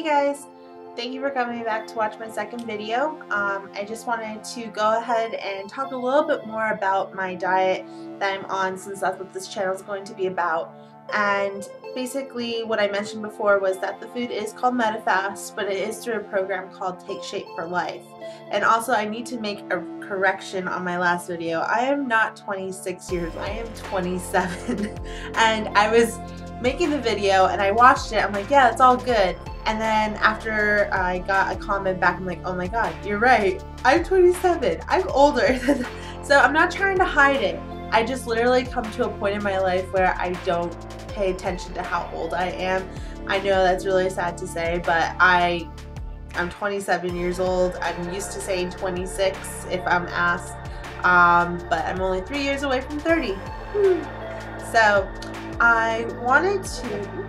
Hey guys, thank you for coming back to watch my second video. I just wanted to go ahead and talk a little bit more about my diet that I'm on, since that's what this channel is going to be about. And basically what I mentioned before was that the food is called Medifast, but it is through a program called Take Shape for Life. And also I need to make a correction on my last video. I am not 26 years old, I am 27. And I was making the video and I watched it, I'm like, yeah, it's all good. And then after I got a comment back, I'm like, oh my god, you're right, I'm 27, I'm older. So I'm not trying to hide it. I just literally come to a point in my life where I don't pay attention to how old I am. I know that's really sad to say, but I'm 27 years old. I'm used to saying 26 if I'm asked, but I'm only 3 years away from 30. So I wanted to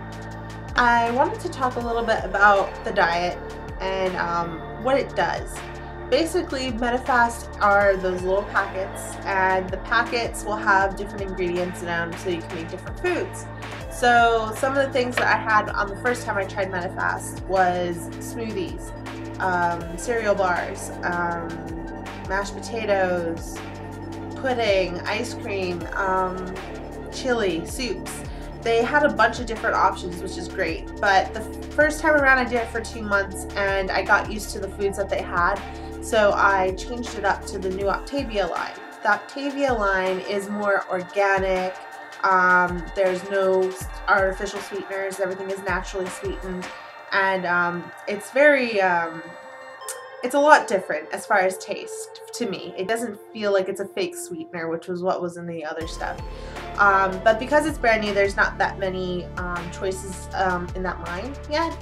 talk a little bit about the diet and what it does. Basically, Medifast are those little packets, and the packets will have different ingredients in them so you can make different foods. So some of the things that I had on the first time I tried Medifast was smoothies, cereal bars, mashed potatoes, pudding, ice cream, chili, soups. They had a bunch of different options, which is great, but the first time around I did it for 2 months and I got used to the foods that they had, so I changed it up to the new Optavia line. The Optavia line is more organic, there's no artificial sweeteners, everything is naturally sweetened, and it's very, it's a lot different as far as taste to me. It doesn't feel like it's a fake sweetener, which was what was in the other stuff. But because it's brand new, there's not that many choices in that line yet.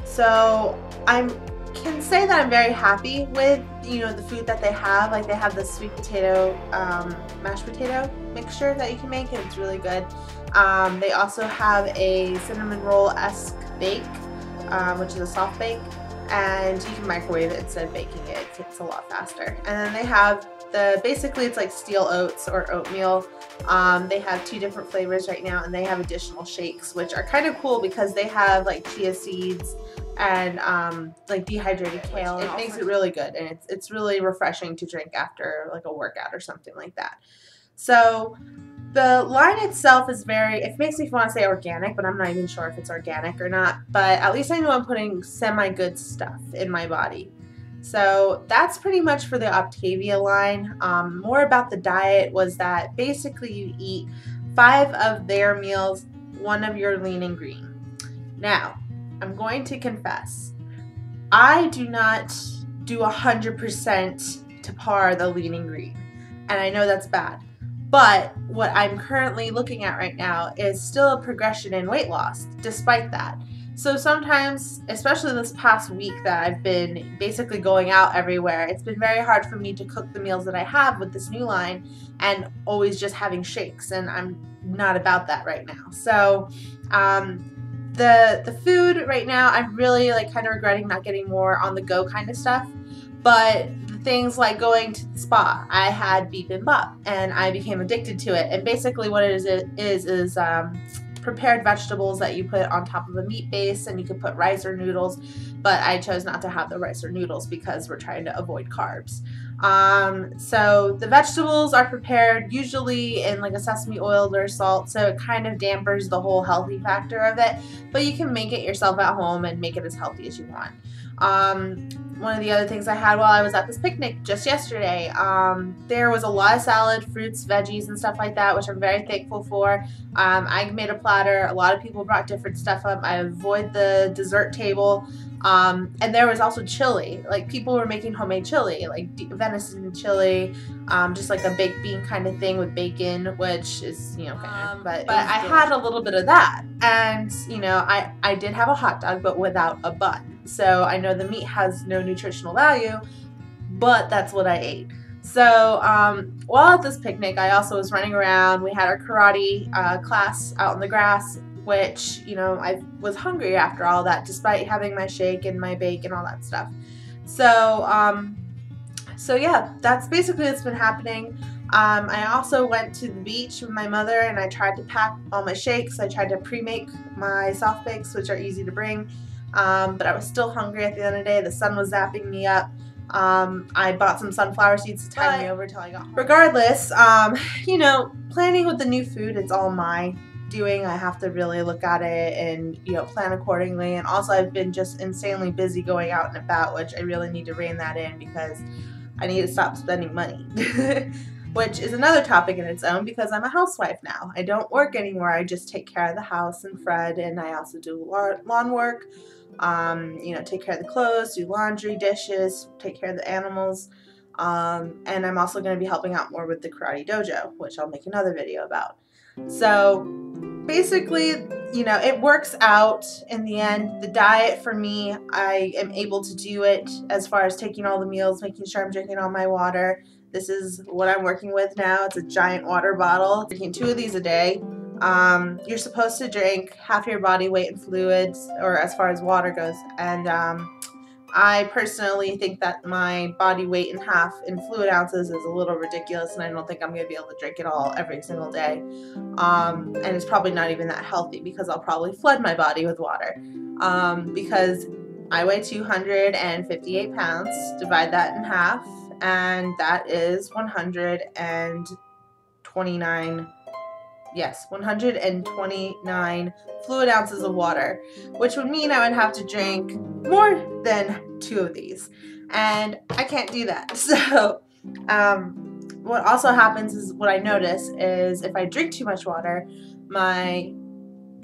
So I can say that I'm very happy with, the food that they have. Like, they have the sweet potato, mashed potato mixture that you can make, and it's really good. They also have a cinnamon roll-esque bake, which is a soft bake, and you can microwave it instead of baking it. It's a lot faster. And then they have basically it's like steel oats or oatmeal. They have 2 different flavors right now, and they have additional shakes, which are kind of cool because they have like chia seeds and like dehydrated kale. It makes it really good, and it's really refreshing to drink after like a workout or something like that. So the line itself is it makes me want to say organic, but I'm not even sure if it's organic or not. But at least I know I'm putting semi-good stuff in my body. So that's pretty much for the Optavia line. More about the diet was that basically you eat 5 of their meals, 1 of your lean and green. Now, I'm going to confess, I do not do 100% to par the lean and green, and I know that's bad. But what I'm currently looking at right now is still a progression in weight loss, despite that. So sometimes, especially this past week that I've been basically going out everywhere, it's been very hard for me to cook the meals that I have with this new line and always just having shakes, and I'm not about that right now. So the food right now, I'm really kind of regretting not getting more on the go kind of stuff. But things like going to the spa, I had bibimbap and I became addicted to it. And basically what it is prepared vegetables that you put on top of a meat base, and you could put rice or noodles, but I chose not to have the rice or noodles because we're trying to avoid carbs. So the vegetables are prepared usually in like a sesame oil or salt, so it kind of dampers the whole healthy factor of it, but you can make it yourself at home and make it as healthy as you want. One of the other things I had while I was at this picnic just yesterday, there was a lot of salad, fruits, veggies, and stuff like that, which I'm very thankful for. I made a platter. A lot of people brought different stuff up. I avoid the dessert table. And there was also chili. Like, people were making homemade chili, like venison chili, just like a baked bean kind of thing with bacon, which is, kind of, but I had a little bit of that. And, I did have a hot dog, but without a bun. So I know the meat has no nutritional value, but that's what I ate. So while at this picnic, I also was running around. We had our karate class out in the grass, which, I was hungry after all that, despite having my shake and my bake and all that stuff. So yeah, that's basically what's been happening. I also went to the beach with my mother, and I tried to pack all my shakes. I tried to pre-make my soft bakes, which are easy to bring. but I was still hungry at the end of the day. The sun was zapping me up. I bought some sunflower seeds to tide me over till I got home. Regardless, you know, planning with the new food, it's all my doing. I have to really look at it and, you know, plan accordingly. And also I've been just insanely busy going out and about, which I really need to rein that in because I need to stop spending money. Which is another topic in its own because I'm a housewife now. I don't work anymore. I just take care of the house and Fred, and I also do lawn work. You know, take care of the clothes, do laundry, dishes, take care of the animals. And I'm also going to be helping out more with the karate dojo, which I'll make another video about. So basically, you know, it works out in the end. The diet for me, I am able to do it as far as taking all the meals, making sure I'm drinking all my water. This is what I'm working with now. It's a giant water bottle. Drinking 2 of these a day. You're supposed to drink half your body weight in fluids, or as far as water goes, and I personally think that my body weight in half in fluid ounces is a little ridiculous, and I don't think I'm going to be able to drink it all every single day. And it's probably not even that healthy because I'll probably flood my body with water. Because I weigh 258 pounds, divide that in half, and that is 129 fluid ounces of water, which would mean I would have to drink more than 2 of these, and I can't do that. So what also happens is, what I notice is if I drink too much water, my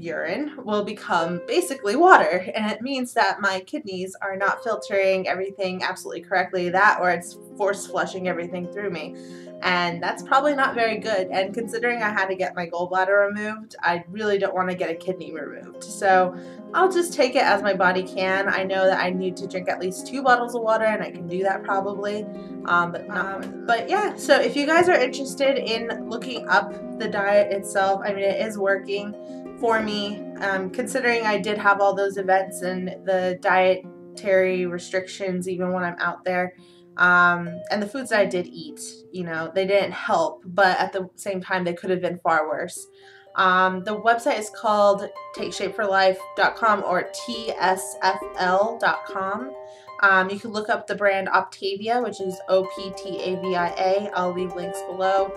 urine will become basically water, and it means that my kidneys are not filtering everything absolutely correctly, that or it's force flushing everything through me, and that's probably not very good. And considering I had to get my gallbladder removed, I really don't want to get a kidney removed, so I'll just take it as my body can. I know that I need to drink at least 2 bottles of water, and I can do that probably, but not more than that. But yeah, so if you guys are interested in looking up the diet itself, I mean, it is working for me, considering I did have all those events and the dietary restrictions even when I'm out there, and the foods that I did eat, you know, they didn't help, but at the same time they could have been far worse. The website is called takeshapeforlife.com or tsfl.com. You can look up the brand Optavia, which is Optavia. I'll leave links below.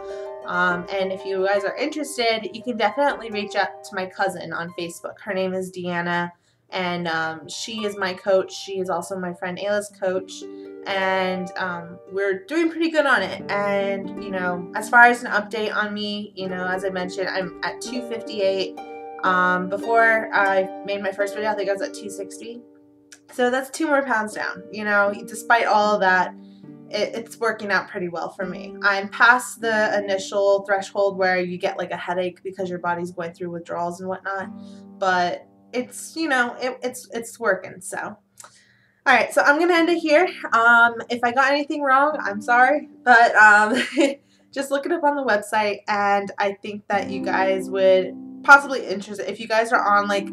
And if you guys are interested, you can definitely reach out to my cousin on Facebook. Her name is Deanna, and she is my coach. She is also my friend Ayla's coach, and we're doing pretty good on it. And, you know, as far as an update on me, you know, as I mentioned, I'm at 258. Before I made my first video, I think I was at 260. So that's 2 more pounds down. You know, despite all of that, it's working out pretty well for me. I'm past the initial threshold where you get like a headache because your body's going through withdrawals and whatnot, but it's, you know, it's working. So all right, so I'm gonna end it here. If I got anything wrong, I'm sorry, but just look it up on the website, and I think that you guys would possibly interest if you guys are on like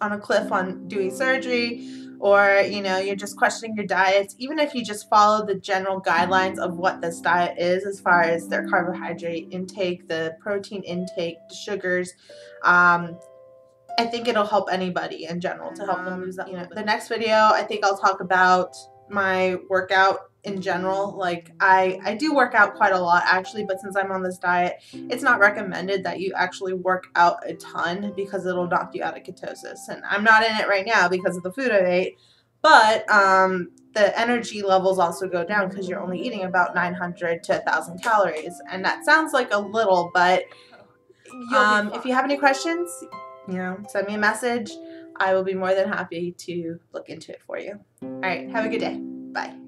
on a cliff on doing surgery, or, you know, you're just questioning your diets. Even if you just follow the general guidelines of what this diet is, as far as their carbohydrate intake, the protein intake, the sugars, I think it'll help anybody in general to help them lose that. You know, the next video, I think I'll talk about my workout in general. Like I do work out quite a lot actually, but since I'm on this diet, it's not recommended that you actually work out a ton because it'll knock you out of ketosis, and I'm not in it right now because of the food I ate, but the energy levels also go down because you're only eating about 900 to 1,000 calories, and that sounds like a little, but if you have any questions, you know, send me a message. I will be more than happy to look into it for you. All right, have a good day. Bye.